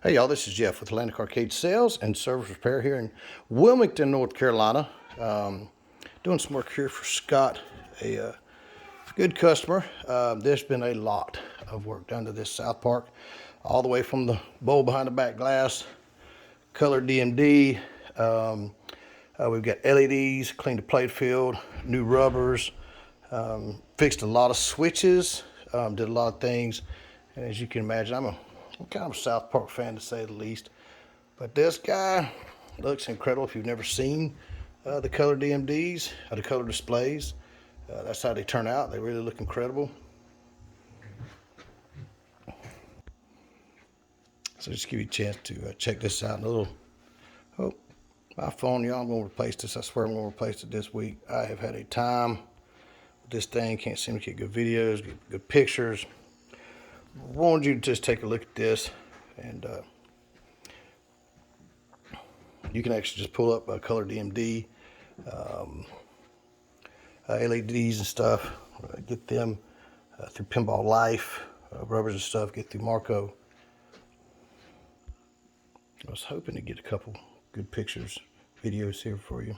Hey y'all, this is Jeff with Atlantic Arcade Sales and Service Repair here in Wilmington, North Carolina. Doing some work here for Scott, a good customer. There's been a lot of work done to this South Park, all the way from the bowl behind the back glass, color DMD. We've got LEDs, cleaned the plate field, new rubbers, fixed a lot of switches, did a lot of things. And as you can imagine, I'm kind of a South Park fan, to say the least. But this guy looks incredible. If you've never seen the color DMDs, the color displays, that's how they turn out. They really look incredible. So just give you a chance to check this out. Oh, my phone, y'all, I'm going to replace this. I swear I'm going to replace it this week. I have had a time with this thing. Can't seem to get good videos, get good pictures. I wanted you to just take a look at this, and you can actually just pull up color DMD, LEDs and stuff, get them through Pinball Life, rubbers and stuff, get through Marco. I was hoping to get a couple good pictures, videos here for you.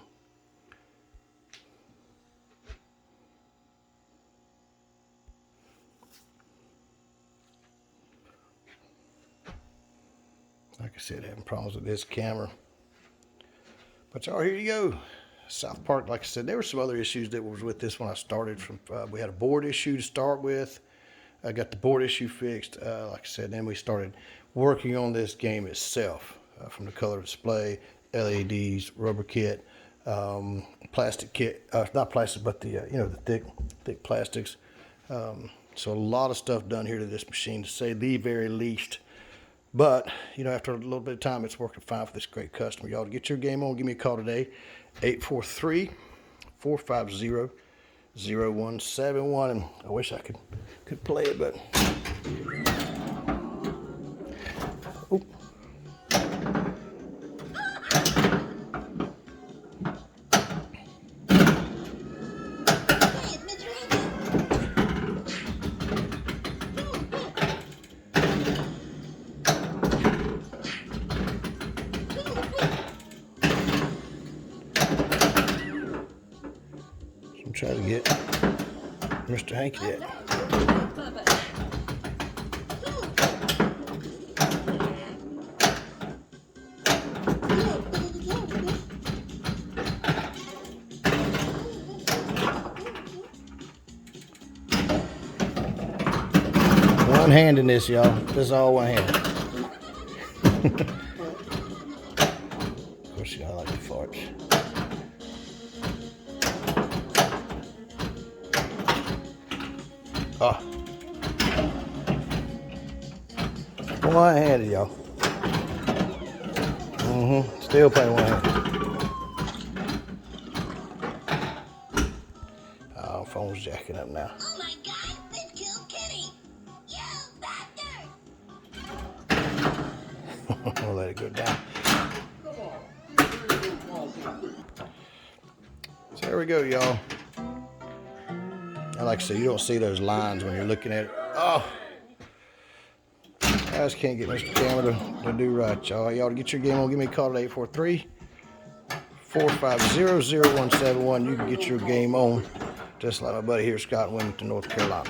Like I said, having problems with this camera. But y'all, here you go. South Park, like I said, there were some other issues that was with this when I started. We had a board issue to start with. I got the board issue fixed. Like I said, then we started working on this game itself, from the color display, LEDs, rubber kit, plastic kit, not plastic, but the the thick plastics. So a lot of stuff done here to this machine, to say the very least. But, after a little bit of time, it's working fine for this great customer. Y'all, to get your game on, give me a call today, 843-450-0171. And I wish I could play it, but... Oop. I'm trying to get Mr. Hanky that. One hand in this, y'all. This is all one hand. Of course, I like the farts. Oh. One-handed, y'all. Still playing one-handed. Oh, phone's jacking up now. Oh my God! It killed Kitty! You bastard! We'll let it go down. So there we go, y'all. And like I said, you don't see those lines when you're looking at it. Oh! I just can't get Mr. Camera to do right, y'all. Y'all to get your game on, give me a call at 843-450-0171. You can get your game on just like my buddy here, Scott, in Wilmington, North Carolina.